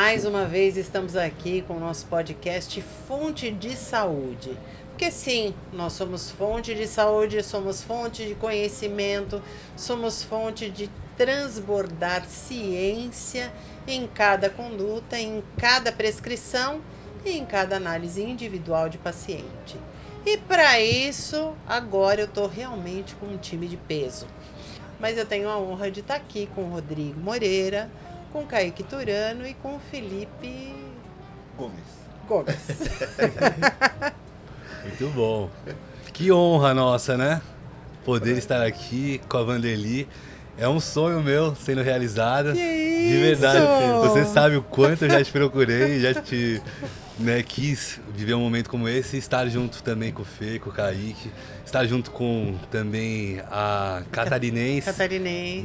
Mais uma vez estamos aqui com o nosso podcast Fonte de Saúde. Porque sim, nós somos fonte de saúde, somos fonte de conhecimento, somos fonte de transbordar ciência em cada conduta, em cada prescrição e em cada análise individual de paciente. E para isso, agora eu estou realmente com um time de peso. Mas eu tenho a honra de estar aqui com o Rodrigo Moreira, com o Kaique Turano e com o Felipe Gomes. Muito bom. Que honra nossa, né? Poder estar aqui com a Vanderly. É um sonho meu sendo realizado. Que de verdade. Você sabe o quanto eu já te procurei, já te quis viver um momento como esse, estar junto também com o Fê, com o Kaique, estar junto com também a Catarinense.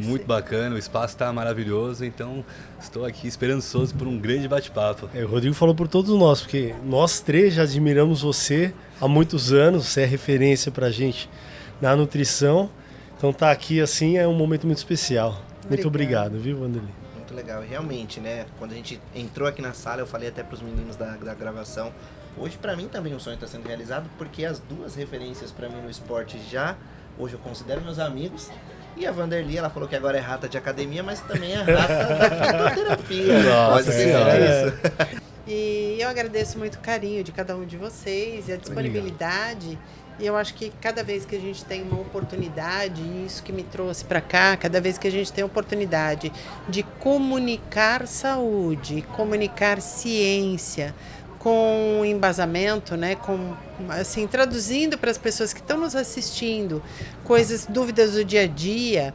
Muito bacana, o espaço está maravilhoso, então estou aqui esperançoso por um grande bate-papo. O Rodrigo falou por todos nós, porque nós três já admiramos você há muitos anos, você é referência pra gente na nutrição, então tá aqui assim é um momento muito especial. Muito obrigado, viu, Vanderly? Muito legal, realmente, né? Quando a gente entrou aqui na sala, eu falei até pros meninos da gravação, hoje pra mim também o sonho está sendo realizado, porque as duas referências pra mim no esporte hoje eu considero meus amigos, e a Vanderly, ela falou que agora é rata de academia, mas também é rata da fitoterapia. Nossa senhora. E eu agradeço muito o carinho de cada um de vocês e a disponibilidade. Obrigado. E eu acho que cada vez que a gente tem uma oportunidade, e isso que me trouxe para cá, cada vez que a gente tem a oportunidade de comunicar saúde, comunicar ciência, com embasamento, né, assim, traduzindo para as pessoas que estão nos assistindo coisas, dúvidas do dia a dia,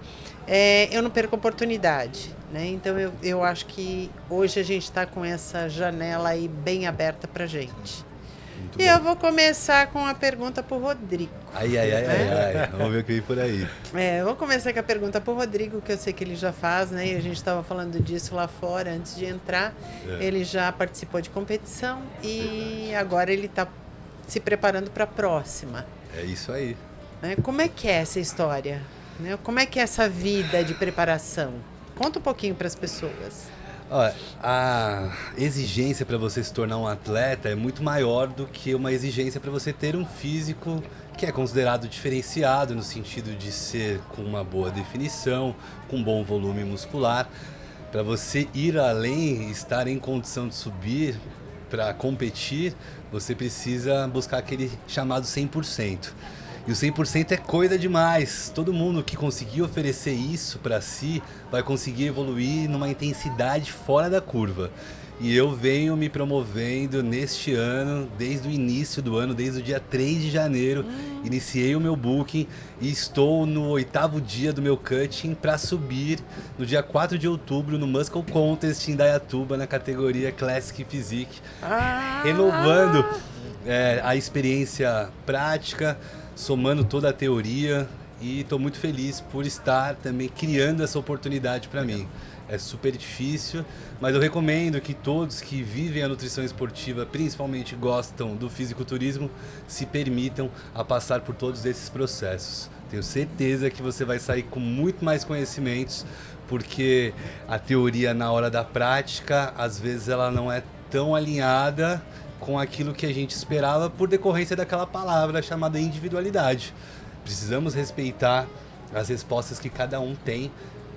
eu não perco a oportunidade. Né? Então eu acho que hoje a gente está com essa janela aí bem aberta para a gente. Muito e bom. Eu vou começar com a pergunta para o Rodrigo. Ai. Vamos ver o que vem por aí. Eu vou começar com a pergunta para o Rodrigo, que eu sei que ele já faz, né? E a gente estava falando disso lá fora antes de entrar. Ele já participou de competição e agora ele está se preparando para a próxima. É isso aí. Como é que é essa história? Como é que é essa vida de preparação? Conta um pouquinho para as pessoas. A exigência para você se tornar um atleta é muito maior do que uma exigência para você ter um físico que é considerado diferenciado no sentido de ser com uma boa definição, com um bom volume muscular. Para você ir além e estar em condição de subir para competir, você precisa buscar aquele chamado 100%. E o 100% é coisa demais. Todo mundo que conseguir oferecer isso para si vai conseguir evoluir numa intensidade fora da curva. E eu venho me promovendo neste ano, desde o início do ano, desde o dia 3 de janeiro. Iniciei o meu booking e estou no 8º dia do meu cutting para subir no dia 4 de outubro no Muscle Contest em Indaiatuba, na categoria Classic Physique. Renovando a experiência prática, somando toda a teoria, e estou muito feliz por estar também criando essa oportunidade para mim. É super difícil, mas eu recomendo que todos que vivem a nutrição esportiva, principalmente gostam do fisiculturismo, se permitam a passar por todos esses processos. Tenho certeza que você vai sair com muito mais conhecimentos, porque a teoria na hora da prática, às vezes ela não é tão alinhada com aquilo que a gente esperava por decorrência daquela palavra chamada individualidade. Precisamos respeitar as respostas que cada um tem,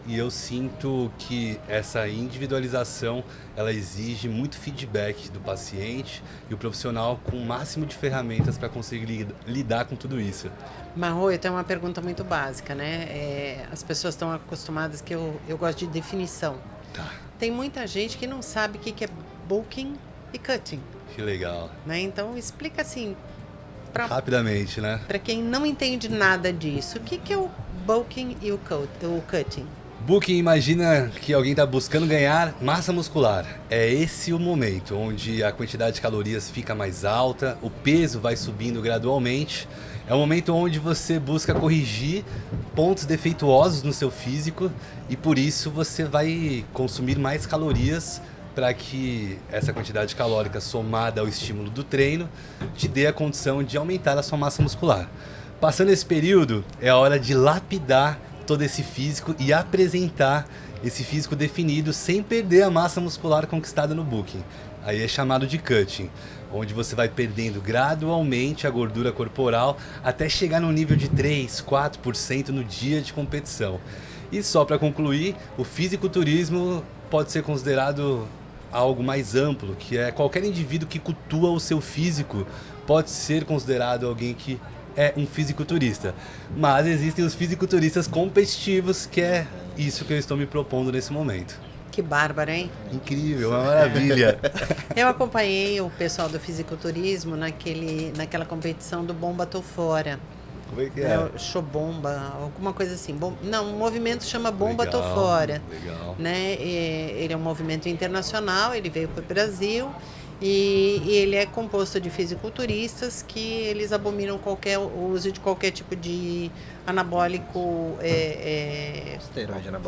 e eu sinto que essa individualização ela exige muito feedback do paciente e o profissional com o máximo de ferramentas para conseguir lidar com tudo isso. Marro, eu tenho uma pergunta muito básica, né? As pessoas estão acostumadas que eu gosto de definição. Tá. Tem muita gente que não sabe o que é bulking e cutting. Que legal. Né? Então explica assim, rapidamente, né? Para quem não entende nada disso, o que é o bulking e o cutting? Bulking, imagina que alguém está buscando ganhar massa muscular. É esse o momento onde a quantidade de calorias fica mais alta, o peso vai subindo gradualmente. É o momento onde você busca corrigir pontos defeituosos no seu físico e por isso você vai consumir mais calorias para que essa quantidade calórica somada ao estímulo do treino te dê a condição de aumentar a sua massa muscular. Passando esse período, é a hora de lapidar todo esse físico e apresentar esse físico definido sem perder a massa muscular conquistada no booking. Aí é chamado de cutting, onde você vai perdendo gradualmente a gordura corporal até chegar no nível de 3, 4% no dia de competição. E só para concluir, o fisiculturismo pode ser considerado algo mais amplo, que é qualquer indivíduo que cultua o seu físico pode ser considerado alguém que é um fisiculturista. Mas existem os fisiculturistas competitivos, que é isso que eu estou me propondo nesse momento. Que bárbaro, hein? Incrível, uma maravilha. Eu acompanhei o pessoal do fisiculturismo naquela competição do Bomba Tô Fora. Como é que é? Show Bomba, alguma coisa assim. Não, o movimento chama Bomba Legal, Tô Fora. legal. Né? Ele é um movimento internacional, ele veio para o Brasil e ele é composto de fisiculturistas que eles abominam o uso de qualquer tipo de anabólico,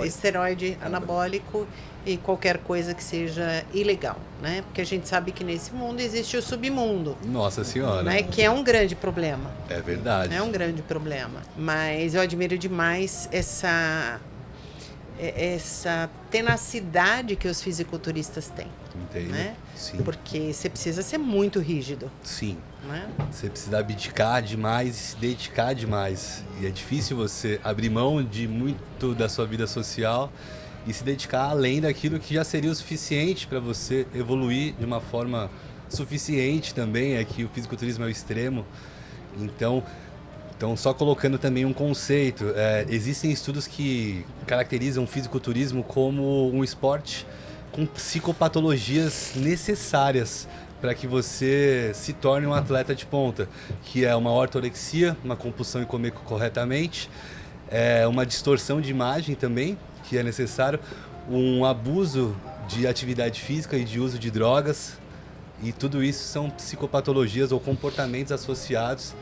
esteroide anabólico e qualquer coisa que seja ilegal, né? Porque a gente sabe que nesse mundo existe o submundo, Nossa senhora. né? Que é um grande problema. É verdade. É um grande problema. Mas eu admiro demais essa tenacidade que os fisiculturistas têm. Entendo. Né? Sim. Porque você precisa ser muito rígido. Sim. Né? Você precisa abdicar demais e se dedicar demais. E é difícil você abrir mão de muito da sua vida social e se dedicar além daquilo que já seria o suficiente para você evoluir de uma forma suficiente também. É que o fisiculturismo é o extremo. Então só colocando também um conceito, existem estudos que caracterizam o fisiculturismo como um esporte com psicopatologias necessárias para que você se torne um atleta de ponta, que é uma ortorexia, uma compulsão em comer corretamente, uma distorção de imagem também, que é necessário, um abuso de atividade física e de uso de drogas, e tudo isso são psicopatologias ou comportamentos associados.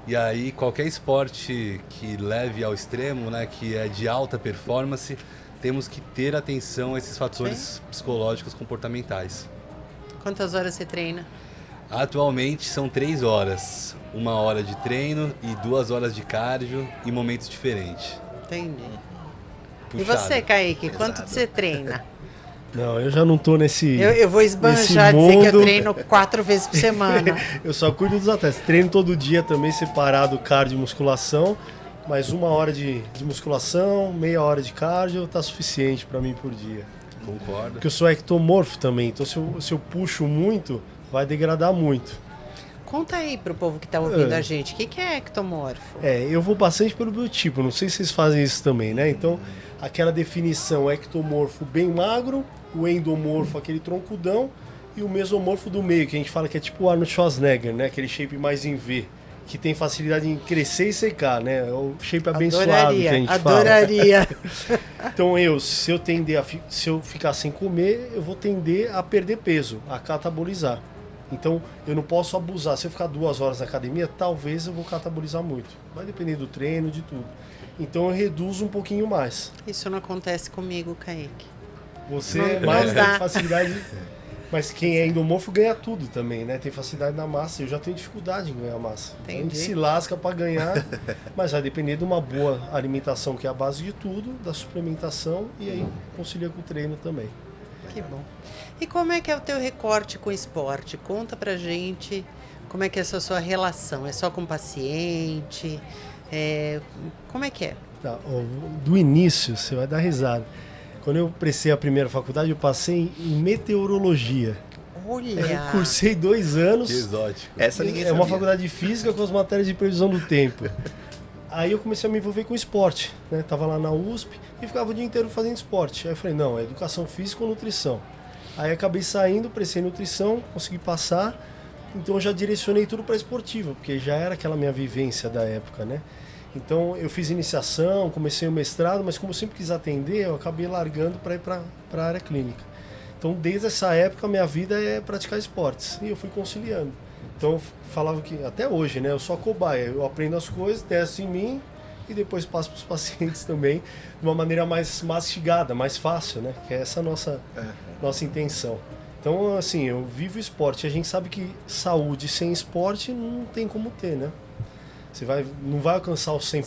E aí qualquer esporte que leve ao extremo, né, que é de alta performance, temos que ter atenção a esses fatores psicológicos comportamentais. Quantas horas você treina? Atualmente são 3 horas. 1 hora de treino e 2 horas de cardio em momentos diferentes. Entendi. Puxado. E você, Kaique, Pesado. quanto você treina? Não, eu já não tô nesse. Eu vou esbanjar, nesse dizer que eu mundo. treino 4 vezes por semana. Eu só cuido dos atletas. Treino todo dia também, separado cardio e musculação. Mas 1 hora de musculação, meia hora de cardio, tá suficiente para mim por dia. Concordo. Porque eu sou ectomorfo também, então se eu puxo muito, vai degradar muito. Conta aí pro povo que tá ouvindo a gente, o que é ectomorfo? Eu vou bastante pelo biotipo, não sei se vocês fazem isso também, né? Então, aquela definição ectomorfo bem magro, o endomorfo aquele troncudão e o mesomorfo do meio, que a gente fala que é tipo o Arnold Schwarzenegger, né? Aquele shape mais em V, que tem facilidade em crescer e secar, né? É o shape abençoado que a gente adoraria. fala. Então se eu ficar sem comer, eu vou tender a perder peso, a catabolizar. Então eu não posso abusar. Se eu ficar 2 horas na academia, talvez eu vou catabolizar muito. Vai depender do treino, de tudo. Então eu reduzo um pouquinho mais. Isso não acontece comigo, Kaique. Você Não mais dá. tem facilidade. Mas quem é endomorfo ganha tudo também, né? Tem facilidade na massa. Eu já tenho dificuldade em ganhar massa. Então, a gente Entendi. se lasca para ganhar, mas vai depender de uma boa alimentação, que é a base de tudo, da suplementação e aí concilia com o treino também. Que bom. E como é que é o teu recorte com o esporte? Conta pra gente como é que é essa sua relação. É só com paciente? Como é que é? Tá, do início, você vai dar risada. Quando eu prestei a primeira faculdade, eu passei em meteorologia. Olha! Eu cursei 2 anos. Que exótico. Essa ninguém É uma sabia. faculdade de física com as matérias de previsão do tempo. Aí eu comecei a me envolver com esporte, né? Tava lá na USP e ficava o dia inteiro fazendo esporte. Aí eu falei, não, é educação física ou nutrição. Aí acabei saindo, prestei nutrição, consegui passar. Então eu já direcionei tudo para esportiva, porque já era aquela minha vivência da época, né? Então eu fiz iniciação, comecei o mestrado, mas como eu sempre quis atender, eu acabei largando para ir para a área clínica. Então desde essa época minha vida é praticar esportes e eu fui conciliando. Então eu falava que até hoje, né, eu sou a cobaia, eu aprendo as coisas, testo em mim e depois passo para os pacientes também de uma maneira mais mastigada, mais fácil, né? Que é essa a nossa intenção. Então assim, eu vivo esporte, a gente sabe que saúde sem esporte não tem como ter, né? não vai alcançar o 100%.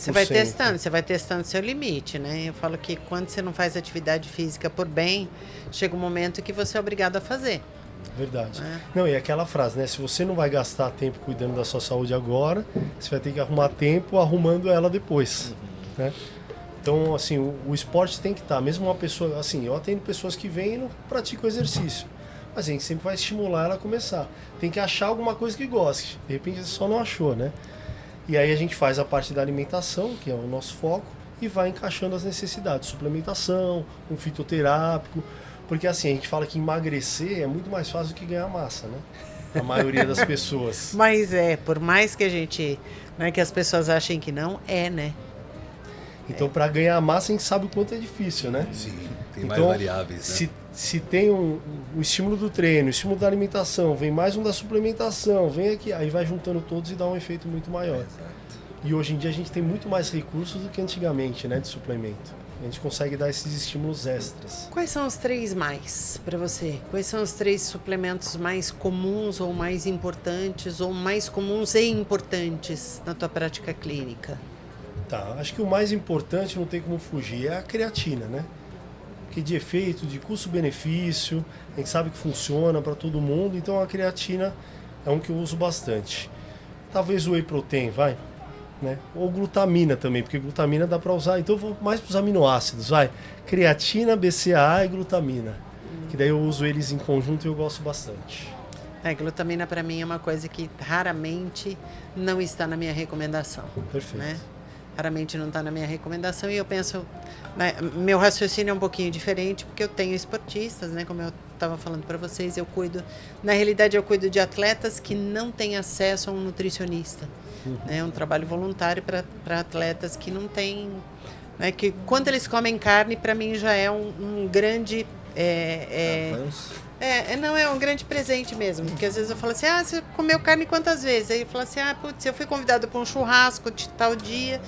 Você vai testando seu limite, né? Eu falo que quando você não faz atividade física por bem, chega um momento que você é obrigado a fazer. Verdade. Não, e aquela frase, né? Se você não vai gastar tempo cuidando da sua saúde agora, você vai ter que arrumar tempo arrumando ela depois, né? Então, assim, o esporte tem que estar, mesmo uma pessoa, assim, eu atendo pessoas que vêm e não praticam exercício, mas a gente sempre vai estimular ela a começar. Tem que achar alguma coisa que goste, de repente você só não achou, né? E aí a gente faz a parte da alimentação, que é o nosso foco, e vai encaixando as necessidades, suplementação, um fitoterápico, porque assim, a gente fala que emagrecer é muito mais fácil do que ganhar massa, né? A maioria das pessoas. Mas por mais que a gente, né, que as pessoas achem que não, né? Então, para ganhar massa, a gente sabe o quanto é difícil, né? Sim, tem mais variáveis, né? Se tem o estímulo do treino, o estímulo da alimentação, vem mais um da suplementação, vem aqui, aí vai juntando todos e dá um efeito muito maior. Exato. E hoje em dia a gente tem muito mais recursos do que antigamente, né, de suplemento. A gente consegue dar esses estímulos extras. Quais são os 3 mais para você? Quais são os 3 suplementos mais comuns ou mais importantes, ou mais comuns e importantes na tua prática clínica? Tá, acho que o mais importante, não tem como fugir, é a creatina, né? Porque de efeito, de custo-benefício, a gente sabe que funciona para todo mundo, então a creatina é um que eu uso bastante. Talvez o whey protein, vai, né? Ou glutamina também, porque glutamina dá para usar, então eu vou mais para os aminoácidos, vai. Creatina, BCAA e glutamina, que daí eu uso eles em conjunto e eu gosto bastante. Glutamina para mim é uma coisa que raramente não está na minha recomendação. Perfeito. Né? Raramente não está na minha recomendação, e eu penso, né, meu raciocínio é um pouquinho diferente, porque eu tenho esportistas, né, como eu estava falando para vocês, na realidade eu cuido de atletas que não têm acesso a um nutricionista, né, é um trabalho voluntário para atletas que não têm, né, que quando eles comem carne, para mim já é um grande Avanço. Não, é um grande presente mesmo, porque às vezes eu falo assim, você comeu carne quantas vezes? Aí eu falo assim, putz, eu fui convidado para um churrasco de tal dia,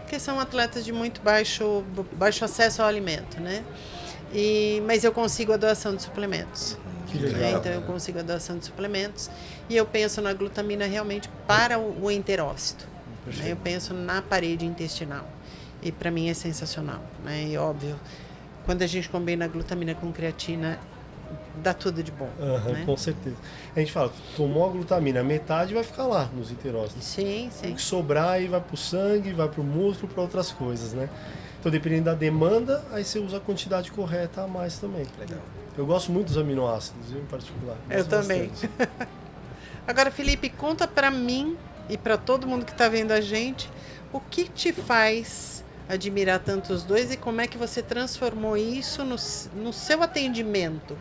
porque são atletas de muito baixo acesso ao alimento, né? Mas eu consigo a doação de suplementos. Que legal. Então eu consigo a doação de suplementos, e eu penso na glutamina realmente para o enterócito, né? Eu penso na parede intestinal, e para mim é sensacional, né? E óbvio, quando a gente combina a glutamina com creatina, dá tudo de bom. Né? Com certeza. A gente fala, tomou a glutamina, metade vai ficar lá nos enterócitos. Sim. O que sobrar aí vai pro sangue, vai pro músculo, para outras coisas, né? Então, dependendo da demanda, aí você usa a quantidade correta a mais também. Legal. Eu gosto muito dos aminoácidos, eu em particular. Eu também. Agora, Felipe, conta para mim e para todo mundo que está vendo a gente, o que te faz admirar tanto os dois e como é que você transformou isso no seu atendimento?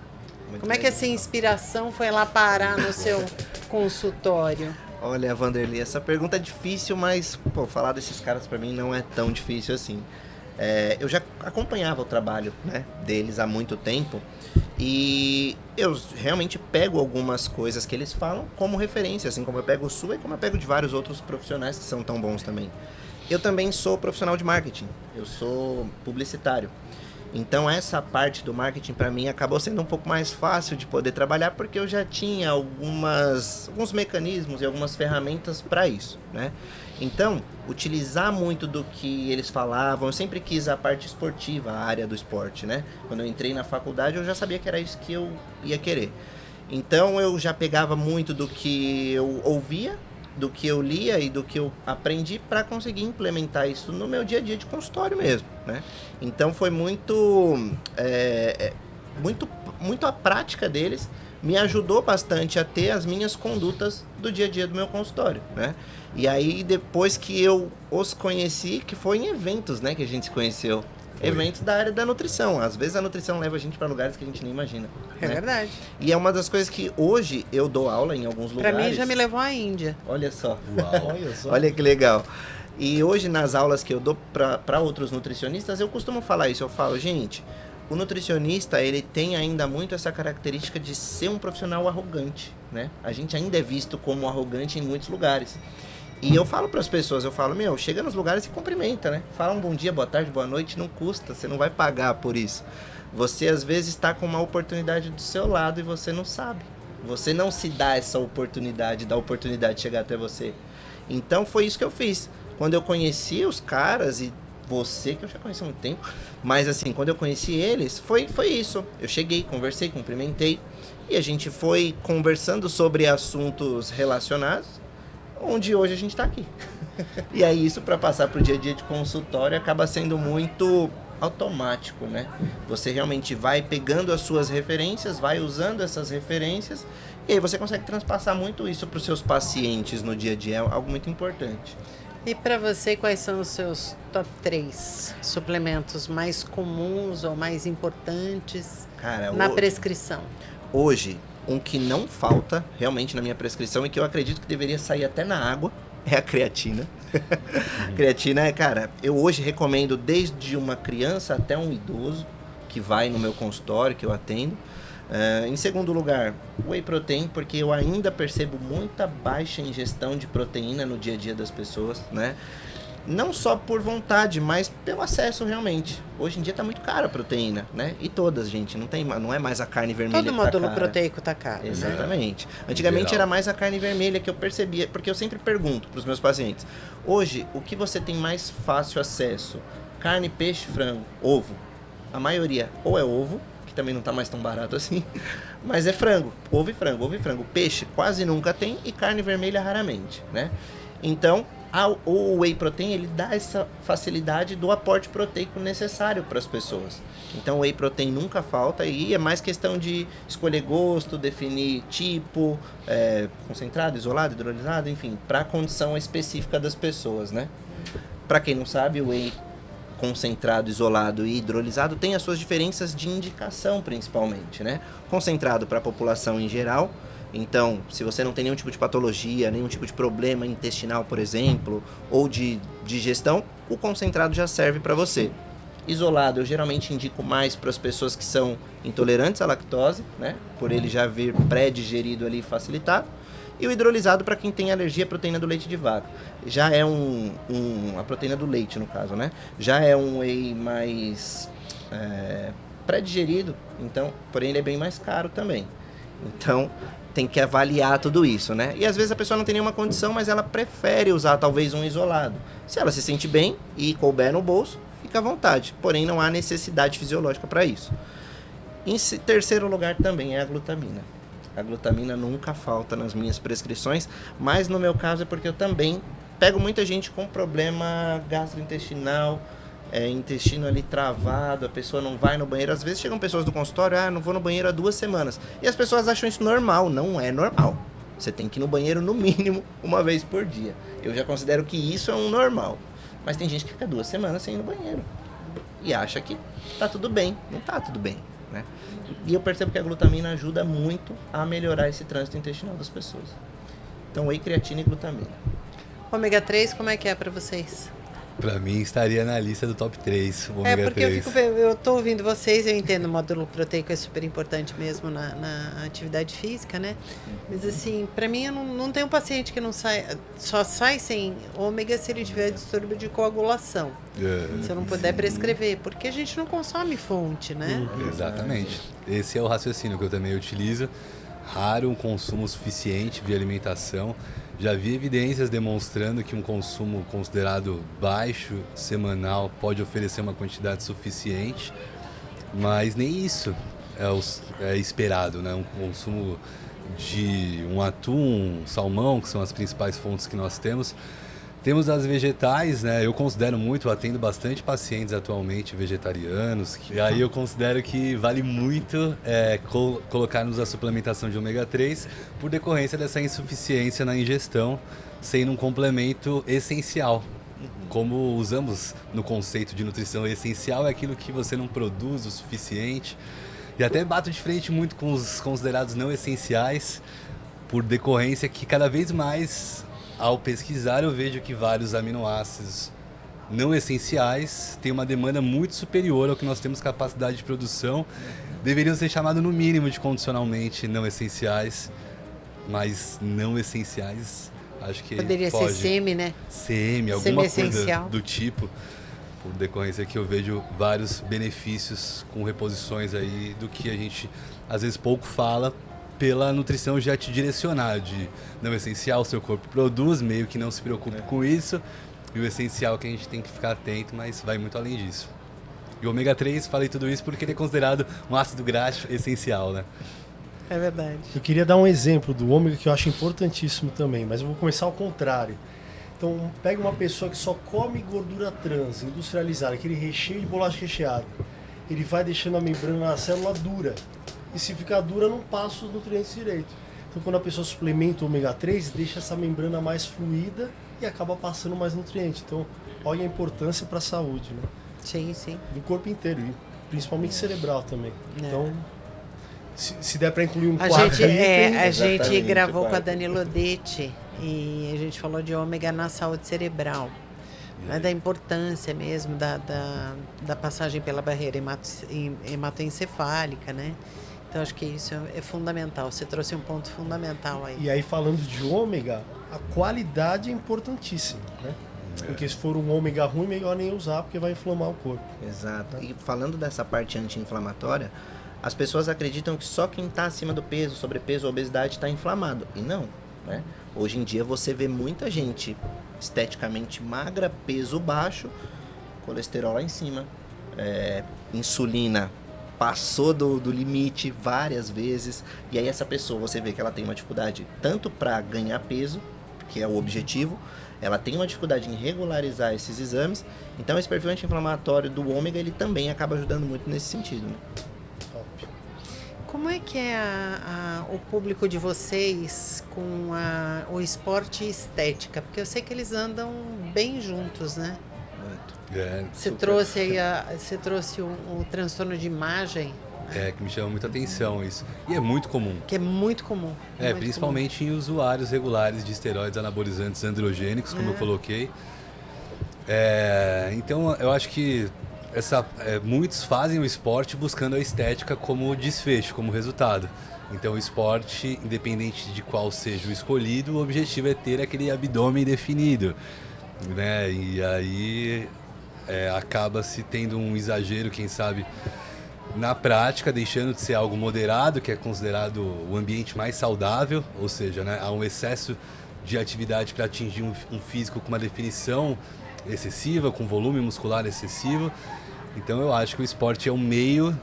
Muito como é que legal. essa inspiração foi lá parar no seu consultório? Olha, Vanderlei, essa pergunta é difícil, mas falar desses caras pra mim não é tão difícil assim. Eu já acompanhava o trabalho, né, deles há muito tempo, e eu realmente pego algumas coisas que eles falam como referência, assim como eu pego o sua e como eu pego de vários outros profissionais que são tão bons também. Eu também sou profissional de marketing, eu sou publicitário. Então essa parte do marketing para mim acabou sendo um pouco mais fácil de poder trabalhar, porque eu já tinha alguns mecanismos e algumas ferramentas para isso, né? Então, utilizar muito do que eles falavam, eu sempre quis a parte esportiva, a área do esporte, né? Quando eu entrei na faculdade eu já sabia que era isso que eu ia querer. Então eu já pegava muito do que eu ouvia, do que eu lia e do que eu aprendi para conseguir implementar isso no meu dia a dia de consultório mesmo, né? Então foi muito a prática deles me ajudou bastante a ter as minhhas condutas do dia a dia do meu consultório, né? E aí depois que eu os conheci, que foi em eventos, né, que a gente se conheceu. Eventos da área da nutrição. Às vezes a nutrição leva a gente para lugares que a gente nem imagina. É, né? Verdade. E é uma das coisas que hoje eu dou aula em alguns lugares. Para mim já me levou à Índia. Olha só. Uau. Olha só. Olha que legal. E hoje nas aulas que eu dou para outros nutricionistas, eu costumo falar isso. Eu falo, gente, o nutricionista, ele tem ainda muito essa característica de ser um profissional arrogante, né? A gente ainda é visto como arrogante em muitos lugares. E eu falo para as pessoas, chega nos lugares e cumprimenta, né? Fala um bom dia, boa tarde, boa noite, não custa, você não vai pagar por isso. Você às vezes está com uma oportunidade do seu lado e você não sabe. Você não se dá essa oportunidade, dá a oportunidade de chegar até você. Então foi isso que eu fiz. Quando eu conheci os caras e você, que eu já conheci há muito tempo, mas assim, quando eu conheci eles, foi isso. Eu cheguei, conversei, cumprimentei, e a gente foi conversando sobre assuntos relacionados, onde hoje a gente está aqui. E aí isso, para passar para o dia a dia de consultório, acaba sendo muito automático, né? Você realmente vai pegando as suas referências, vai usando essas referências, e aí você consegue transpassar muito isso para os seus pacientes no dia a dia, é algo muito importante. E para você, quais são os seus top 3 suplementos mais comuns ou mais importantes na prescrição? Hoje, um que não falta realmente na minha prescrição e que eu acredito que deveria sair até na água é a creatina. Creatina é, cara, eu hoje recomendo desde uma criança até um idoso que vai no meu consultório, que eu atendo. Em segundo lugar, whey protein, porque eu ainda percebo muita baixa ingestão de proteína no dia a dia das pessoas, né? Não só por vontade, mas pelo acesso realmente. Hoje em dia tá muito cara a proteína, né? E todas, gente, não é mais a carne vermelha que tá cara. Todo módulo proteico tá caro. Exatamente. Né? Antigamente era mais a carne vermelha que eu percebia, porque eu sempre pergunto pros meus pacientes. Hoje, o que você tem mais fácil acesso? Carne, peixe, frango, ovo. A maioria ou é ovo, também não tá mais tão barato assim, mas é frango, ovo e frango, ovo e frango. Peixe quase nunca tem e carne vermelha raramente, né? Então, o whey protein, ele dá essa facilidade do aporte proteico necessário para as pessoas. Então, o whey protein nunca falta e é mais questão de escolher gosto, definir tipo, concentrado, isolado, hidrolisado, enfim, para a condição específica das pessoas, né? Para quem não sabe, o whey concentrado, isolado e hidrolisado tem as suas diferenças de indicação, principalmente, né? Concentrado para a população em geral. Então, se você não tem nenhum tipo de patologia, nenhum tipo de problema intestinal, por exemplo, ou de digestão, o concentrado já serve para você. Isolado, eu geralmente indico mais para as pessoas que são intolerantes à lactose, né? Por ele já vir pré-digerido ali facilitado. E o hidrolisado para quem tem alergia à proteína do leite de vaca. Já é a proteína do leite, no caso, né? Já é um whey mais pré-digerido, então, porém ele é bem mais caro também. Então, tem que avaliar tudo isso, né? E às vezes a pessoa não tem nenhuma condição, mas ela prefere usar talvez um isolado. Se ela se sente bem e couber no bolso, fica à vontade. Porém, não há necessidade fisiológica para isso. Em terceiro lugar também é a glutamina. A glutamina nunca falta nas minhas prescrições, mas no meu caso é porque eu também pego muita gente com problema gastrointestinal, intestino ali travado, a pessoa não vai no banheiro. Às vezes chegam pessoas do consultório, não vou no banheiro há 2 semanas. E as pessoas acham isso normal. Não é normal. Você tem que ir no banheiro no mínimo uma vez por dia. Eu já considero que isso é um normal. Mas tem gente que fica 2 semanas sem ir no banheiro e acha que tá tudo bem. Não tá tudo bem, né? E eu percebo que a glutamina ajuda muito a melhorar esse trânsito intestinal das pessoas. Então, whey, creatina e glutamina. Ômega 3, como é que é para vocês? Para mim, estaria na lista do top 3, o ômega porque 3. eu tô ouvindo vocês, eu entendo o módulo proteico é super importante mesmo na atividade física, né? Mas assim, para mim, eu não tenho um paciente que só sai sem ômega se ele tiver distúrbio de coagulação. Se eu não puder prescrever, porque a gente não consome fonte, né? Exatamente. Esse é o raciocínio que eu também utilizo. Raro um consumo suficiente de alimentação. Já vi evidências demonstrando que um consumo considerado baixo, semanal, pode oferecer uma quantidade suficiente, mas nem isso é esperado, né? Um consumo de um atum, salmão, que são as principais fontes que nós temos. Temos as vegetais, né? Eu considero muito, eu atendo bastante pacientes atualmente vegetarianos, e aí eu considero que vale muito colocarmos a suplementação de ômega 3 por decorrência dessa insuficiência na ingestão, sendo um complemento essencial. Como usamos no conceito de nutrição, essencial é aquilo que você não produz o suficiente. E até bato de frente muito com os considerados não essenciais, por decorrência que cada vez mais, ao pesquisar, eu vejo que vários aminoácidos não essenciais têm uma demanda muito superior ao que nós temos capacidade de produção. Deveriam ser chamados no mínimo de condicionalmente não essenciais, mas não essenciais, acho que poderia ser semi, né? Semi, alguma coisa do tipo. Por decorrência que eu vejo vários benefícios com reposições aí do que a gente às vezes pouco fala pela nutrição já te direcionar de não essencial, o seu corpo produz, meio que não se preocupe com isso, e o essencial é que a gente tem que ficar atento, mas vai muito além disso. E o ômega 3, falei tudo isso porque ele é considerado um ácido graxo essencial, né? É verdade. Eu queria dar um exemplo do ômega que eu acho importantíssimo também, mas eu vou começar ao contrário. Então, pega uma pessoa que só come gordura trans, industrializada, aquele recheio de bolacha recheada. Ele vai deixando a membrana da célula dura. E se ficar dura, não passa os nutrientes direito. Então, quando a pessoa suplementa o ômega 3, deixa essa membrana mais fluida e acaba passando mais nutrientes. Então, olha a importância para a saúde, né? Sim, sim. Do corpo inteiro, e principalmente cerebral também. É. Então, se der para incluir um A quarto gente, item, a gente Exatamente, gravou com a quarto. Dani Lodetti e a gente falou de ômega na saúde cerebral. Né, da importância mesmo da passagem pela barreira hematoencefálica, né? Então, acho que isso é fundamental. Você trouxe um ponto fundamental aí. E aí, falando de ômega, a qualidade é importantíssima, né? Porque se for um ômega ruim, melhor nem usar, porque vai inflamar o corpo. Exato. E falando dessa parte anti-inflamatória, as pessoas acreditam que só quem está acima do peso, sobrepeso ou obesidade está inflamado. E não, né? Hoje em dia você vê muita gente esteticamente magra, peso baixo, colesterol lá em cima, insulina passou do limite várias vezes, e aí essa pessoa, você vê que ela tem uma dificuldade tanto para ganhar peso, que é o objetivo, ela tem uma dificuldade em regularizar esses exames, então esse perfil anti-inflamatório do ômega, ele também acaba ajudando muito nesse sentido, né? Top. Como é que é o público de vocês com o esporte e estética? Porque eu sei que eles andam bem juntos, né? Muito. Você Super. trouxe aí você trouxe o transtorno de imagem, Que me chama muita atenção isso. E é muito comum. que é muito comum. Muito Principalmente em usuários regulares de esteroides anabolizantes androgênicos, como eu coloquei. Então, eu acho que muitos fazem o esporte buscando a estética como desfecho, como resultado. Então, o esporte, independente de qual seja o escolhido, o objetivo é ter aquele abdômen definido, né? E aí acaba se tendo um exagero, quem sabe, na prática, deixando de ser algo moderado, que é considerado o ambiente mais saudável, ou seja, né, há um excesso de atividade para atingir um físico com uma definição excessiva, com volume muscular excessivo. Então eu acho que o esporte é um meio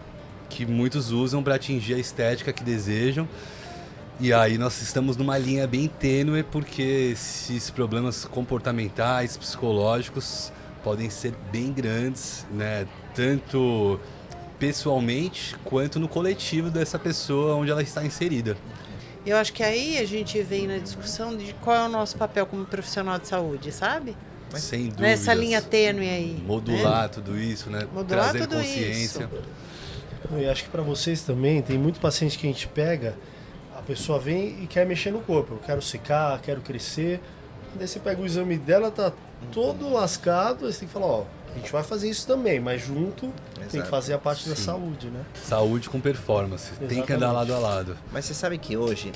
que muitos usam para atingir a estética que desejam. E aí nós estamos numa linha bem tênue, porque esses problemas comportamentais, psicológicos, podem ser bem grandes, né? Tanto pessoalmente quanto no coletivo dessa pessoa onde ela está inserida. Eu acho que aí a gente vem na discussão de qual é o nosso papel como profissional de saúde, sabe? Sem dúvidas. Nessa linha tênue aí. Modular tudo isso, né? Modular Trazer tudo consciência. isso. E acho que para vocês também, tem muito paciente que a gente pega, a pessoa vem e quer mexer no corpo. Eu quero secar, quero crescer. E daí você pega o exame dela, tá todo lascado, aí você tem que falar, ó, a gente vai fazer isso também, mas junto tem que Exato. fazer a parte da Sim. saúde, né? Saúde com performance. Tem que andar lado a lado. Mas você sabe que hoje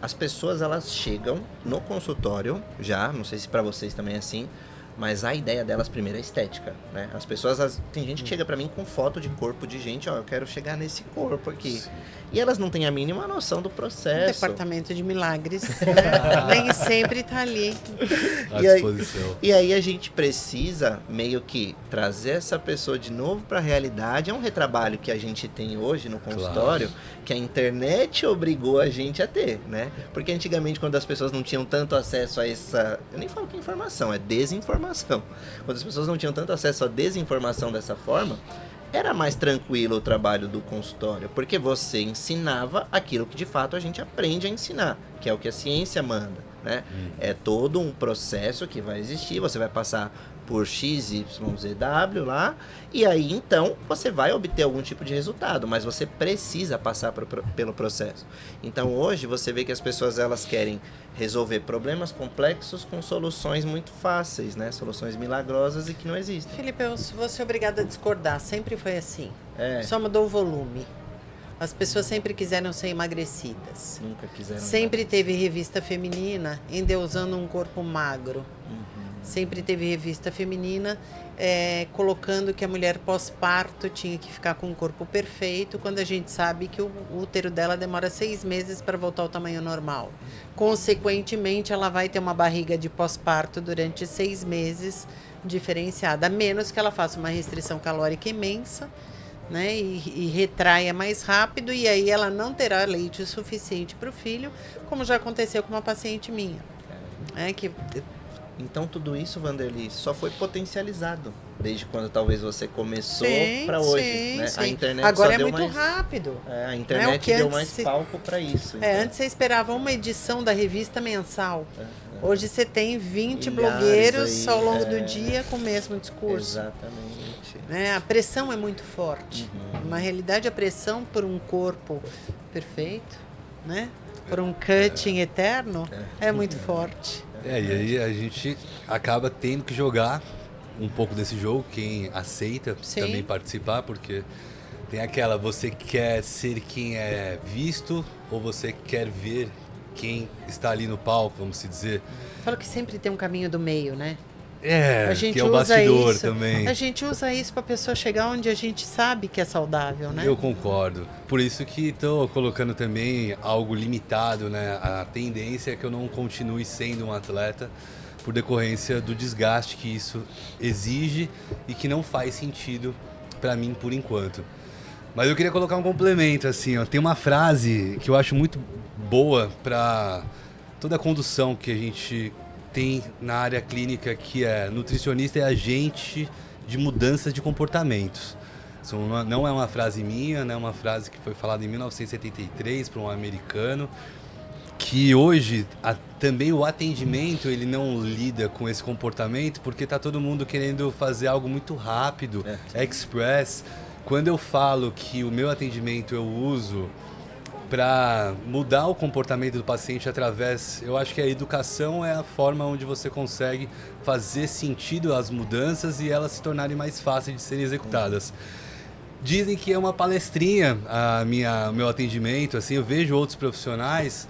as pessoas elas chegam no consultório já, não sei se pra vocês também é assim, mas a ideia delas primeiro é estética, né? As pessoas, tem gente que chega pra mim com foto de corpo de gente, ó, eu quero chegar nesse corpo aqui. Sim. E elas não têm a mínima noção do processo. Departamento de milagres, né? Nem sempre tá ali. À E aí- disposição. E aí a gente precisa meio que trazer essa pessoa de novo para a realidade. É um retrabalho que a gente tem hoje no consultório, que a internet obrigou a gente a ter, né? Porque antigamente, quando as pessoas não tinham tanto acesso a essa... Eu nem falo que é informação, é desinformação. Quando as pessoas não tinham tanto acesso à desinformação dessa forma, era mais tranquilo o trabalho do consultório, porque você ensinava aquilo que de fato a gente aprende a ensinar, que é o que a ciência manda, né? É todo um processo que vai existir, você vai passar por XYZW lá, e aí então você vai obter algum tipo de resultado, mas você precisa passar pelo processo. Então hoje você vê que as pessoas elas querem resolver problemas complexos com soluções muito fáceis, né? Soluções milagrosas e que não existem. Felipe, eu vou ser obrigada a discordar. Sempre foi assim. É, Só mudou o volume. As pessoas sempre quiseram ser emagrecidas. nunca quiseram. Sempre teve revista feminina endeusando um corpo magro. sempre teve revista feminina, colocando que a mulher pós-parto tinha que ficar com o corpo perfeito, quando a gente sabe que o útero dela demora 6 meses para voltar ao tamanho normal. Consequentemente, ela vai ter uma barriga de pós-parto durante 6 meses diferenciada, a menos que ela faça uma restrição calórica imensa, né, e retraia mais rápido, e aí ela não terá leite suficiente para o filho, como já aconteceu com uma paciente minha. Então tudo isso, Vanderly, só foi potencializado desde quando talvez você começou para hoje, né? Sim. A internet agora só é deu muito mais, rápido. a internet deu mais palco para isso. Então. Antes você esperava uma edição da revista mensal. Hoje você tem 20 Milhares blogueiros aí, ao longo do dia com o mesmo discurso. Exatamente. A pressão é muito forte. Na realidade, a pressão por um corpo perfeito, né? Por um cutting eterno, é muito forte. E aí a gente acaba tendo que jogar um pouco desse jogo, quem aceita também participar, porque tem aquela, você quer ser quem é visto ou você quer ver quem está ali no palco, vamos se dizer. Falo que sempre tem um caminho do meio, né? A gente que é o bastidor também. A gente usa isso para a pessoa chegar onde a gente sabe que é saudável, né? Eu concordo. Por isso que estou colocando também algo limitado, né? A tendência é que eu não continue sendo um atleta por decorrência do desgaste que isso exige e que não faz sentido para mim por enquanto. Mas eu queria colocar um complemento, assim, ó. Tem uma frase que eu acho muito boa para toda a condução que a gente tem na área clínica, que é: nutricionista é agente de mudança de comportamentos. Isso não é uma frase minha, né? É uma frase que foi falada em 1973 por um americano, que hoje também o atendimento ele não lida com esse comportamento, porque está todo mundo querendo fazer algo muito rápido, express. Quando eu falo que o meu atendimento eu uso para mudar o comportamento do paciente através, eu acho que a educação é a forma onde você consegue fazer sentido as mudanças e elas se tornarem mais fáceis de serem executadas. Dizem que é uma palestrinha meu atendimento, assim, eu vejo outros profissionais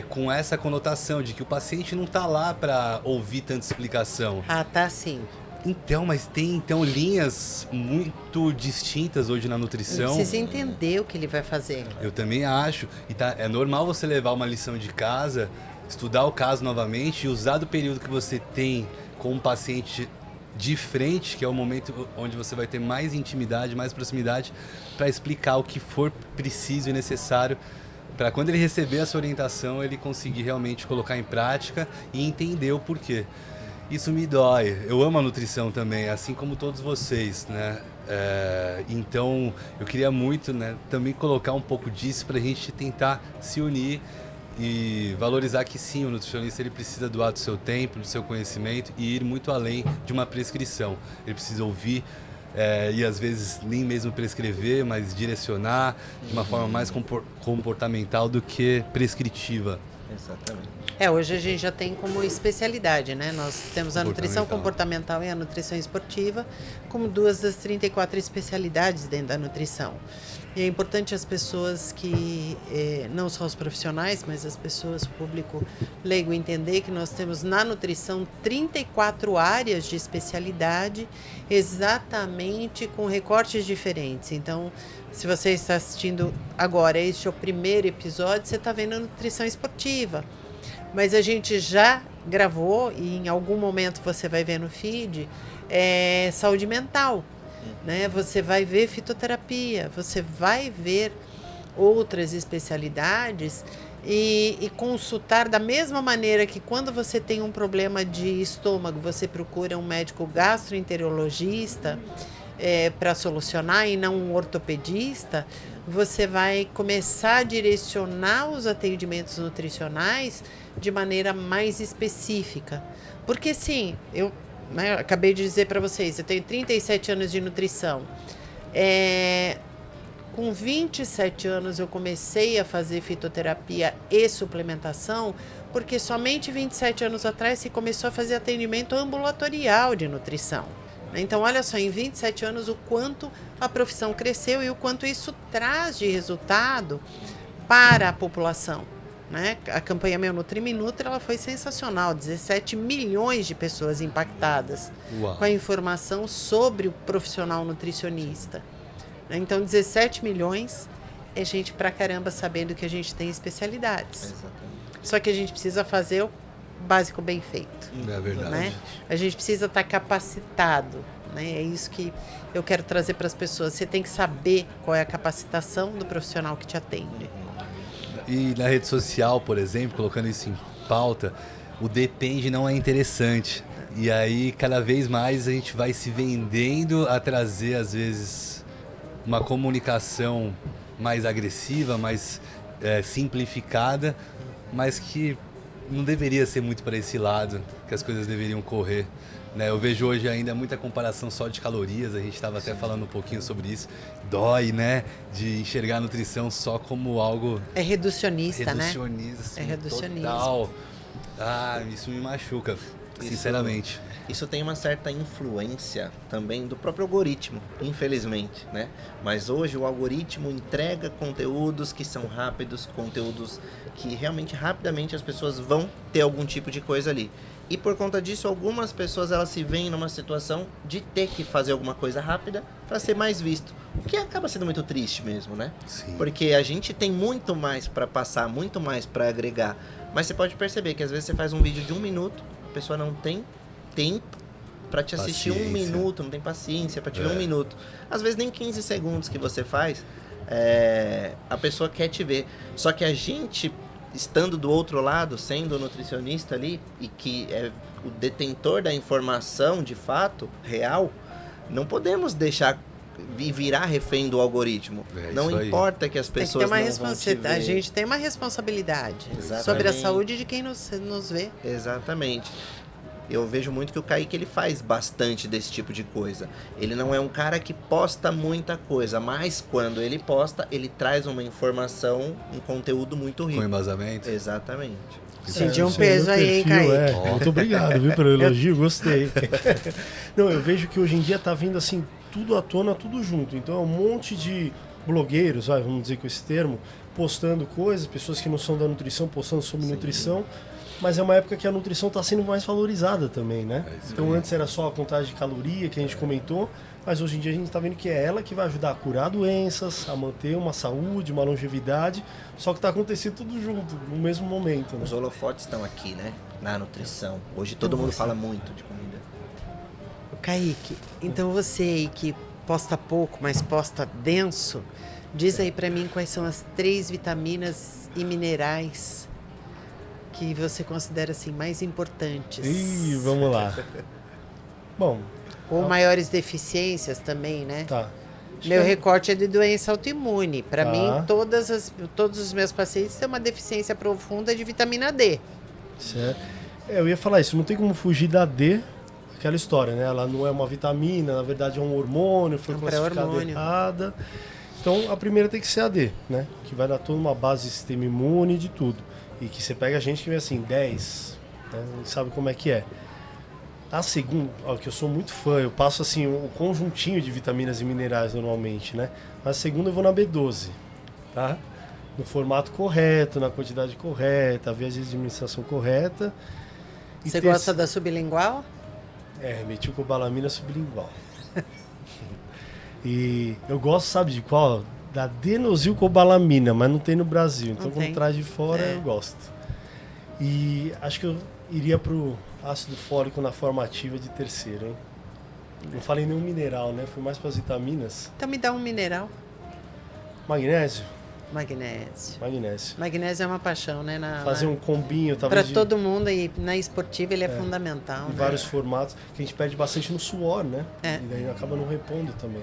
com essa conotação de que o paciente não está lá para ouvir tanta explicação. Tá sim. Então, mas tem linhas muito distintas hoje na nutrição. Precisa entender o que ele vai fazer. Eu também acho. E é normal você levar uma lição de casa, estudar o caso novamente e usar do período que você tem com o paciente de frente, que é o momento onde você vai ter mais intimidade, mais proximidade, para explicar o que for preciso e necessário, para quando ele receber essa orientação, ele conseguir realmente colocar em prática e entender o porquê. Isso me dói. Eu amo a nutrição também, assim como todos vocês, né? Então, eu queria muito, né, também colocar um pouco disso para a gente tentar se unir e valorizar que sim, o nutricionista ele precisa doar do seu tempo, do seu conhecimento e ir muito além de uma prescrição. Ele precisa ouvir e às vezes nem mesmo prescrever, mas direcionar de uma forma mais comportamental do que prescritiva. Exatamente. Hoje a gente já tem como especialidade, né? Nós temos a nutrição comportamental e a nutrição esportiva como 2 das 34 especialidades dentro da nutrição. E é importante as pessoas que, não só os profissionais, mas as pessoas, o público leigo, entender que nós temos na nutrição 34 áreas de especialidade, exatamente com recortes diferentes. Então, se você está assistindo agora, este é o primeiro episódio, você está vendo a nutrição esportiva. Mas a gente já gravou, e em algum momento você vai ver no feed, saúde mental. Né? Você vai ver fitoterapia, você vai ver outras especialidades e consultar da mesma maneira que quando você tem um problema de estômago, você procura um médico gastroenterologista para solucionar e não um ortopedista. Você vai começar a direcionar os atendimentos nutricionais de maneira mais específica. Porque sim, eu acabei de dizer para vocês, eu tenho 37 anos de nutrição. Com 27 anos eu comecei a fazer fitoterapia e suplementação, porque somente 27 anos atrás se começou a fazer atendimento ambulatorial de nutrição. Então, olha só, em 27 anos o quanto a profissão cresceu e o quanto isso traz de resultado para a população. né? A campanha Meu Nutri Me Nutre, ela foi sensacional. 17 milhões de pessoas impactadas Uau. com a informação sobre o profissional nutricionista. Então, 17 milhões é gente pra caramba sabendo que a gente tem especialidades. Exatamente. Só que a gente precisa fazer o básico bem feito. É verdade. Né? A gente precisa estar capacitado. Né? É isso que eu quero trazer para as pessoas. Você tem que saber qual é a capacitação do profissional que te atende. E na rede social, por exemplo, colocando isso em pauta, o depende não é interessante. E aí, cada vez mais, a gente vai se vendendo a trazer, às vezes, uma comunicação mais agressiva, mais simplificada, mas que não deveria ser muito para esse lado, que as coisas deveriam correr. Né? Eu vejo hoje ainda muita comparação só de calorias, a gente estava até falando um pouquinho sobre isso. Dói, né? De enxergar a nutrição só como algo... É reducionista, né? Assim, É reducionismo. Total. Ah, isso me machuca, sinceramente. Isso tem uma certa influência também do próprio algoritmo, infelizmente, né? Mas hoje o algoritmo entrega conteúdos que são rápidos, conteúdos que realmente rapidamente as pessoas vão ter algum tipo de coisa ali. E por conta disso, algumas pessoas elas se veem numa situação de ter que fazer alguma coisa rápida para ser mais visto. O que acaba sendo muito triste mesmo, né? Sim. Porque a gente tem muito mais para passar, muito mais para agregar. Mas você pode perceber que às vezes você faz um vídeo de 1 minuto, a pessoa não tem tempo para te assistir 1 minuto, não tem paciência para te ver 1 minuto. Às vezes nem 15 segundos que você faz, a pessoa quer te ver. Só que a gente, estando do outro lado, sendo o nutricionista ali, e que é o detentor da informação de fato, real, não podemos deixar virar refém do algoritmo. Não importa que as pessoas não vão te ver. A gente tem uma responsabilidade Exatamente. sobre a saúde de quem nos vê. Exatamente. Eu vejo muito que o Kaique ele faz bastante desse tipo de coisa. Ele não é um cara que posta muita coisa, mas quando ele posta, ele traz uma informação, um conteúdo muito rico. Com embasamento? Exatamente. Senti um peso aí, hein, Kaique? Muito obrigado, viu, pelo elogio, gostei. Não, eu vejo que hoje em dia tá vindo assim, tudo à tona, tudo junto. Então é um monte de blogueiros, vamos dizer com esse termo, postando coisas, pessoas que não são da nutrição, postando sobre nutrição. Mas é uma época que a nutrição está sendo mais valorizada também, né? Então antes era só a contagem de caloria que a gente comentou, mas hoje em dia a gente está vendo que é ela que vai ajudar a curar doenças, a manter uma saúde, uma longevidade, só que está acontecendo tudo junto, no mesmo momento, né? Os holofotes estão aqui, né? Na nutrição. Hoje todo mundo fala muito de comida. Kaique, então você aí que posta pouco, mas posta denso, diz aí pra mim quais são as 3 vitaminas e minerais que você considera assim mais importantes. Ih, vamos lá. Bom, ou maiores deficiências também, né? Tá. Meu recorte é de doença autoimune. Para mim, todos os meus pacientes têm uma deficiência profunda de vitamina D. Certo. Eu ia falar isso, não tem como fugir da D, aquela história, né? Ela não é uma vitamina, na verdade é um hormônio, foi classificada errada. Então, a primeira tem que ser a D, né? Que vai dar toda uma base de sistema imune e de tudo. E que você pega a gente que vem assim, 10, né? Não sabe como é que é. A segunda, que eu sou muito fã, eu passo assim um conjuntinho de vitaminas e minerais normalmente, né? A segunda eu vou na B12, tá? No formato correto, na quantidade correta, a via de administração correta. Você gosta da sublingual? Metilcobalamina sublingual. E eu gosto, sabe de qual? Da adenosylcobalamina, mas não tem no Brasil. Então, quando traz de fora, eu gosto. E acho que eu iria pro ácido fólico na forma ativa de terceiro, hein? Não falei nenhum mineral, né? Fui mais para as vitaminas. Então me dá um mineral. Magnésio. Magnésio é uma paixão, né? Fazer um combinho, talvez. Para todo mundo, e na esportiva ele é fundamental. Em vários formatos, que a gente perde bastante no suor, né? E daí acaba não repondo também.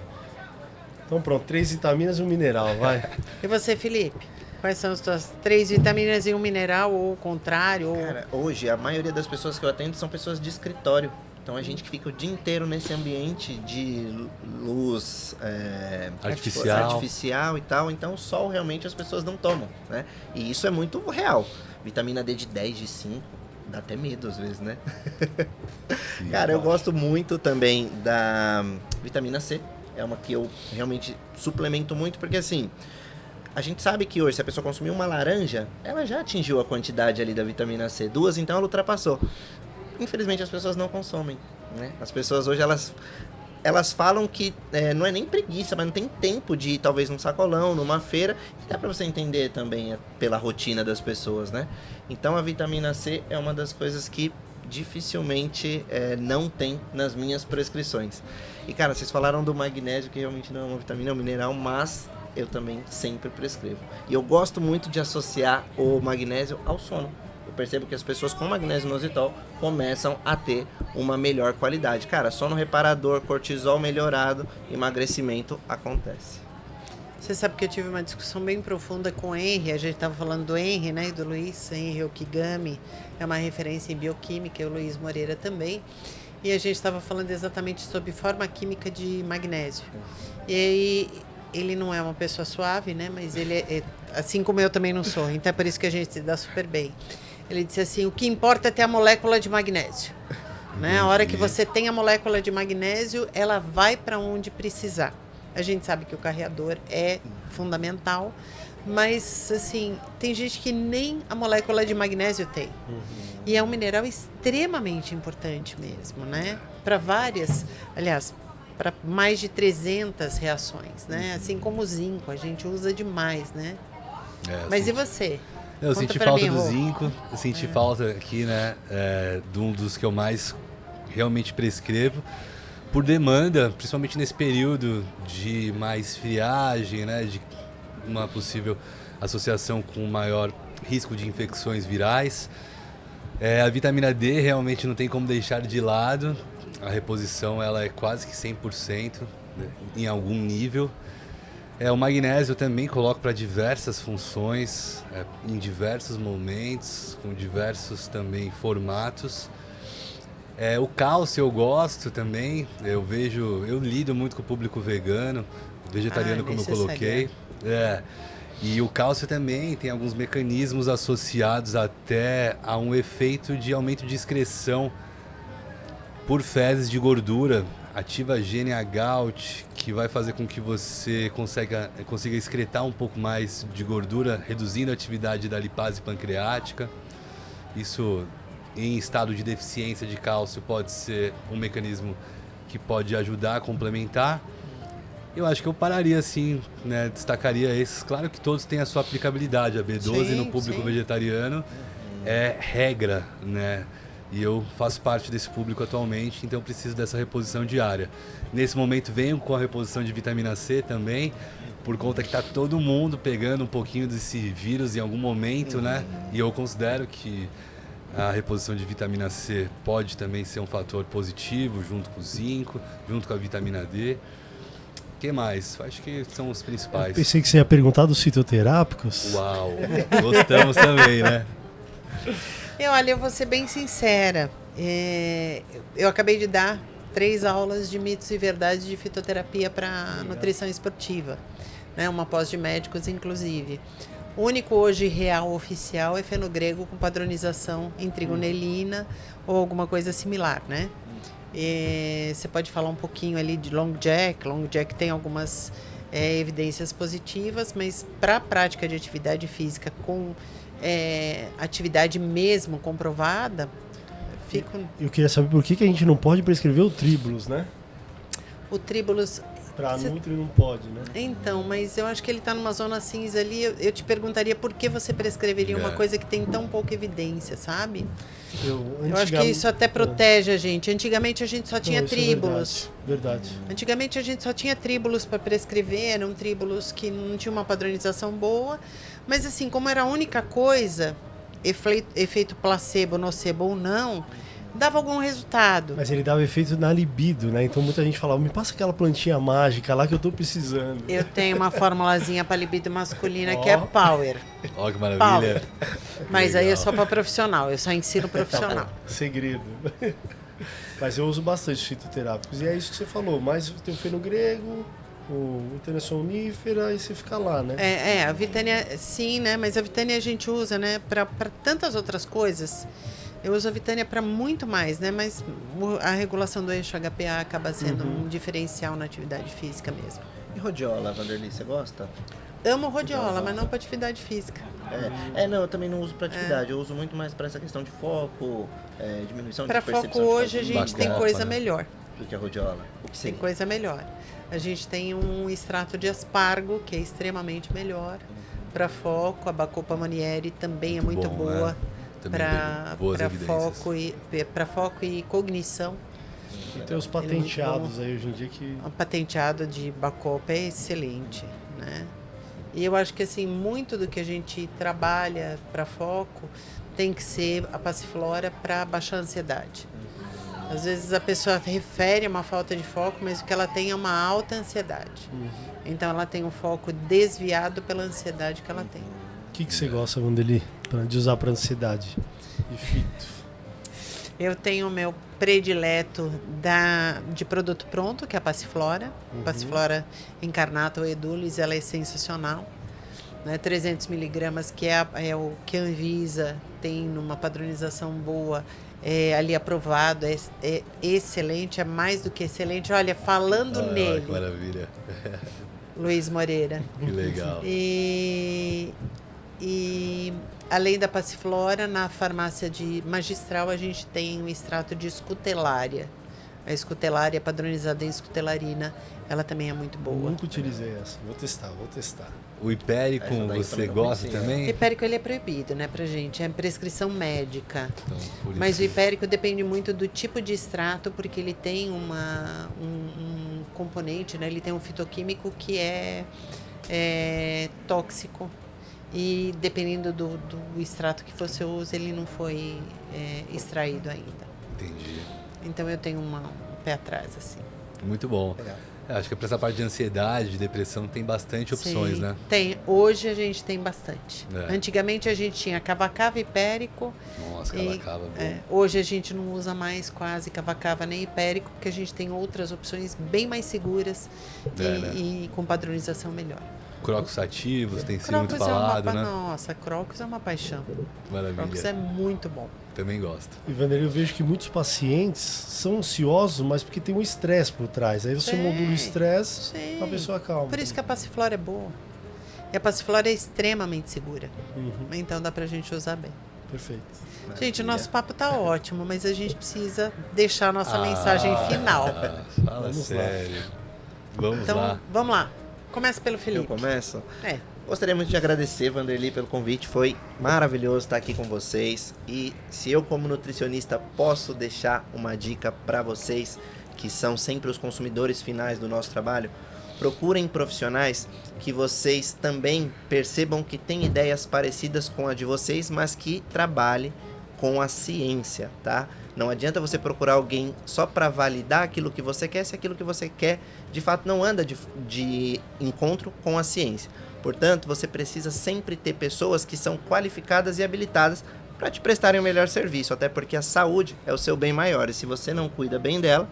Então pronto, 3 vitaminas e um mineral, vai. E você, Felipe? Quais são as tuas 3 vitaminas e um mineral, ou o contrário? Cara, hoje a maioria das pessoas que eu atendo são pessoas de escritório. Então a gente que fica o dia inteiro nesse ambiente de luz artificial e tal. Então o sol realmente as pessoas não tomam, né? E isso é muito real. Vitamina D de 10, de 5, dá até medo às vezes, né? Sim, cara, eu gosto muito também da vitamina C. É uma que eu realmente suplemento muito, porque assim, A gente sabe que hoje, se a pessoa consumir uma laranja, ela já atingiu a quantidade ali da vitamina C. 2, então ela ultrapassou. Infelizmente, as pessoas não consomem, né? As pessoas hoje, elas falam que não é nem preguiça, mas não tem tempo de ir talvez num sacolão, numa feira. E dá pra você entender também pela rotina das pessoas, né? Então, a vitamina C é uma das coisas que dificilmente não tem nas minhas prescrições. E, cara, vocês falaram do magnésio, que realmente não é uma vitamina, é um mineral, mas eu também sempre prescrevo. E eu gosto muito de associar o magnésio ao sono. Eu percebo que as pessoas com magnésio inositol começam a ter uma melhor qualidade. Cara, sono reparador, cortisol melhorado, emagrecimento acontece. Você sabe que eu tive uma discussão bem profunda com o Henry, a gente estava falando do Henry, né, do Luiz Henry Okigami, é uma referência em bioquímica, e o Luiz Moreira também, e a gente estava falando exatamente sobre forma química de magnésio. E aí, ele não é uma pessoa suave, né, mas ele assim como eu também não sou, então é por isso que a gente se dá super bem. Ele disse assim, o que importa é ter a molécula de magnésio. Né? A hora que você tem a molécula de magnésio, ela vai para onde precisar. A gente sabe que o carreador é fundamental, mas assim, tem gente que nem a molécula de magnésio tem. E é um mineral extremamente importante mesmo, né? Para várias, aliás, para mais de 300 reações, né? Assim como o zinco, a gente usa demais, né? Mas e você? Eu Conta senti pra falta mim, do Rô. zinco, eu senti falta aqui, né, de um dos que eu mais realmente prescrevo, por demanda, principalmente nesse período de mais friagem, né, de uma possível associação com maior risco de infecções virais. A vitamina D realmente não tem como deixar de lado, a reposição ela é quase que 100%, né, em algum nível. O magnésio eu também coloco para diversas funções, em diversos momentos, com diversos também formatos. O cálcio eu gosto também, eu lido muito com o público vegano, vegetariano como eu coloquei. E o cálcio também tem alguns mecanismos associados até a um efeito de aumento de excreção por fezes de gordura. Ativa a GNH-GALT, que vai fazer com que você consiga excretar um pouco mais de gordura, reduzindo a atividade da lipase pancreática. Isso, em estado de deficiência de cálcio, pode ser um mecanismo que pode ajudar a complementar. Eu acho que eu pararia assim, né? Destacaria esses. Claro que todos têm a sua aplicabilidade. A B12 no público vegetariano é regra, né? E eu faço parte desse público atualmente, então preciso dessa reposição diária. Nesse momento venho com a reposição de vitamina C também, por conta que está todo mundo pegando um pouquinho desse vírus em algum momento, né? E eu considero que a reposição de vitamina C pode também ser um fator positivo, junto com o zinco, junto com a vitamina D. O que mais? Acho que são os principais. Eu pensei que você ia perguntar dos fitoterápicos. Uau! Gostamos também, né? Olha, eu vou ser bem sincera. Eu acabei de dar 3 aulas de mitos e verdades de fitoterapia para nutrição esportiva, né? Uma pós de médicos, inclusive. O único hoje real oficial é fenogrego com padronização em trigonelina ou alguma coisa similar, né? Você pode falar um pouquinho ali de Long Jack. Long Jack tem algumas evidências positivas, mas para a prática de atividade física com atividade mesmo comprovada, Eu queria saber por que a gente não pode prescrever o Tribulus, né? O Tribulus... Para Nutri não pode, né? Então, mas eu acho que ele está numa zona cinza ali. Eu te perguntaria por que você prescreveria uma coisa que tem tão pouca evidência, sabe? Eu acho que isso até protege a gente. Antigamente a gente só tinha Tribulus. Verdade. Antigamente a gente só tinha Tribulus para prescrever, eram Tribulus que não tinham uma padronização boa. Mas assim, como era a única coisa, efeito placebo, nocebo ou não, dava algum resultado. Mas ele dava efeito na libido, né? Então muita gente falava, me passa aquela plantinha mágica lá que eu tô precisando. Eu tenho uma formulazinha para libido masculina que é Power. Olha que maravilha. Power. Mas aí é só para profissional, eu só ensino profissional. Segredo. Mas eu uso bastante fitoterápicos. E é isso que você falou, mais tem o fenogrego, o Itanesonífera e você fica lá, né? A Vitânia, sim, né? Mas a Vitânia a gente usa, né? Para tantas outras coisas. Eu uso a Vitânia para muito mais, né? Mas a regulação do eixo HPA acaba sendo um diferencial na atividade física mesmo. E rodiola, Vanderlei, você gosta? Amo rodiola, mas não para atividade física. Não, eu também não uso para atividade. Eu uso muito mais para essa questão de foco, diminuição de Para percepção foco de hoje a fadiga. gente tem coisa melhor. Do que a rodiola. O que Tem seria? coisa melhor. A gente tem um extrato de aspargo, que é extremamente melhor. Para foco, a Bacopa Manieri também é muito bom, boa. Também tem boas evidências. Para foco e cognição. E tem os patenteados aí hoje em dia que... A patenteada de Bacopa é excelente, né? E eu acho que assim, muito do que a gente trabalha para foco tem que ser a passiflora para baixar a ansiedade. Às vezes a pessoa refere uma falta de foco, mas o que ela tem é uma alta ansiedade. Então ela tem um foco desviado pela ansiedade que ela tem. O que você gosta, Vanderlei, de usar para ansiedade? E fito. Eu tenho o meu predileto de produto pronto, que é a Passiflora. Passiflora Incarnata ou Edulis, ela é sensacional. Né? 300 miligramas, que é o que a Anvisa tem numa padronização boa, ali aprovado, é excelente, é mais do que excelente. Olha, falando nele, Que maravilha. Luiz Moreira. Que legal. E além da Passiflora, na farmácia de Magistral a gente tem um extrato de escutelária. A escutelária padronizada em escutelarina, ela também é muito boa. Nunca utilizei essa. Vou testar. O hipérico, você gosta também? O hipérico ele é proibido, né, pra gente, é prescrição médica. Então, por isso. Mas o hipérico depende muito do tipo de extrato, porque ele tem um componente, né, ele tem um fitoquímico que é tóxico. E dependendo do extrato que você usa, ele não foi extraído ainda. Entendi. Então eu tenho um pé atrás, assim. Muito bom. Legal. Acho que para essa parte de ansiedade, de depressão, tem bastante opções, Sim, né? tem. Hoje a gente tem bastante. É. Antigamente a gente tinha cavacava e hipérico. Nossa, cavacava, bom. Hoje a gente não usa mais quase cavacava nem hipérico, porque a gente tem outras opções bem mais seguras e com padronização melhor. Crocos ativos, tem sido muito Crocus falado, né? Nossa, Crocus é uma paixão. Maravilha. Crocus é muito bom. Também gosto. E, Vanderlei, eu vejo que muitos pacientes são ansiosos, mas porque tem um estresse por trás. Aí você modula o estresse, Sim. a pessoa calma. Por isso que a Passiflora é boa. E a Passiflora é extremamente segura. Então dá pra gente usar bem. Perfeito. Gente, o nosso papo tá ótimo, mas a gente precisa deixar a nossa mensagem final. Fala Vamos sério. Vamos Então, lá. vamos lá. Começa pelo Eu Felipe. começo? É. Gostaria muito de agradecer, Vanderlei, pelo convite. Foi maravilhoso estar aqui com vocês. E se eu, como nutricionista, posso deixar uma dica para vocês, que são sempre os consumidores finais do nosso trabalho, procurem profissionais que vocês também percebam que têm ideias parecidas com a de vocês, mas que trabalhem com a ciência, tá? Não adianta você procurar alguém só para validar aquilo que você quer, se aquilo que você quer, de fato, não anda de encontro com a ciência. Portanto, você precisa sempre ter pessoas que são qualificadas e habilitadas para te prestarem o melhor serviço, até porque a saúde é o seu bem maior, e se você não cuida bem dela,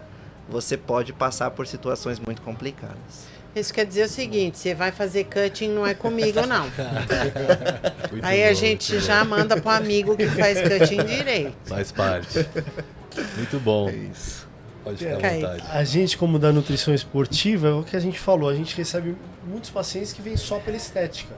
você pode passar por situações muito complicadas. Isso quer dizer o seguinte, você vai fazer cutting, não é comigo, não. Muito Aí a bom, gente muito já bom. manda pro amigo que faz cutting direito. Faz parte. Muito bom. isso. Pode ficar à Kaique. vontade. A gente, como da nutrição esportiva, é o que a gente falou, a gente recebe muitos pacientes que vêm só pela estética.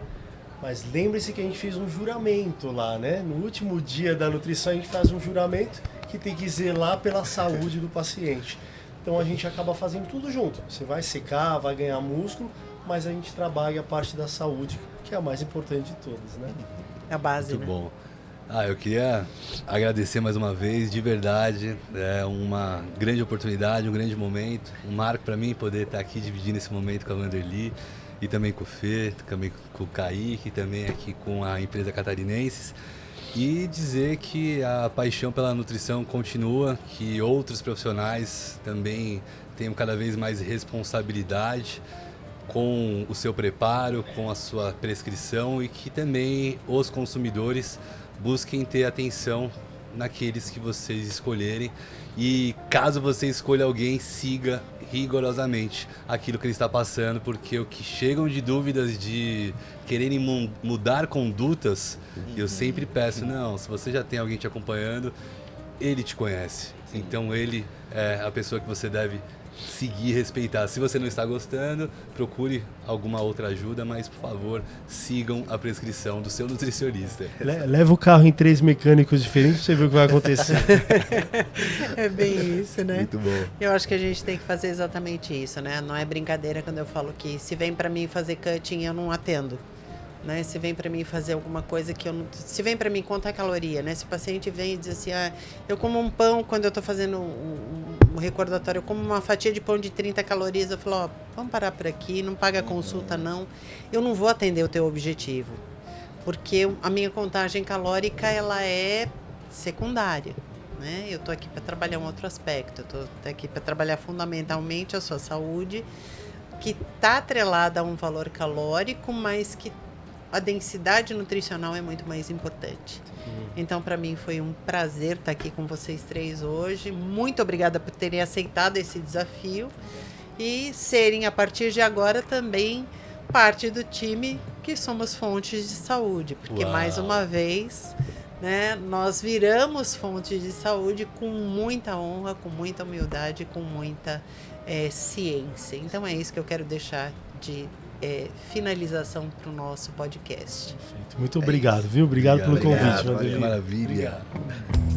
Mas lembre-se que a gente fez um juramento lá, né? No último dia da nutrição a gente faz um juramento que tem que zelar pela saúde do paciente. Então a gente acaba fazendo tudo junto. Você vai secar, vai ganhar músculo, mas a gente trabalha a parte da saúde, que é a mais importante de todas, né? É a base, Muito né? bom. Eu queria agradecer mais uma vez, de verdade. É uma grande oportunidade, um grande momento. Um marco para mim poder estar aqui dividindo esse momento com a Vanderlei e também com o Fê, também com o Kaique, também aqui com a empresa Catarinenses. E dizer que a paixão pela nutrição continua, que outros profissionais também tenham cada vez mais responsabilidade com o seu preparo, com a sua prescrição e que também os consumidores busquem ter atenção naqueles que vocês escolherem e caso você escolha alguém, siga rigorosamente aquilo que ele está passando, porque o que chegam de dúvidas de quererem mudar condutas, eu sempre peço, não, se você já tem alguém te acompanhando, ele te conhece. Então ele é a pessoa que você deve seguir e respeitar. Se você não está gostando, procure alguma outra ajuda, mas por favor, sigam a prescrição do seu nutricionista. Leva o carro em 3 mecânicos diferentes pra você ver o que vai acontecer. É bem isso, né? Muito bom. Eu acho que a gente tem que fazer exatamente isso, né? Não é brincadeira quando eu falo que se vem pra mim fazer cutting, eu não atendo. Né? Se vem para mim fazer alguma coisa que eu não... Se vem para mim contar caloria, né? Se o paciente vem e diz assim, eu como um pão quando eu estou fazendo um recordatório, eu como uma fatia de pão de 30 calorias, eu falo, vamos parar por aqui, não paga consulta não. Eu não vou atender o teu objetivo, porque a minha contagem calórica, ela é secundária. Né? Eu estou aqui para trabalhar um outro aspecto, eu estou aqui para trabalhar fundamentalmente a sua saúde, que está atrelada a um valor calórico, mas que a densidade nutricional é muito mais importante. Então, para mim, foi um prazer estar aqui com vocês 3 hoje. Muito obrigada por terem aceitado esse desafio e serem, a partir de agora, também parte do time que somos Fontes de Saúde. Porque, mais uma vez, né, nós viramos Fontes de Saúde com muita honra, com muita humildade, com muita ciência. Então, é isso que eu quero deixar de finalização para o nosso podcast. Perfeito. Muito obrigado, viu? Obrigado pelo convite. Maravilha. Obrigado.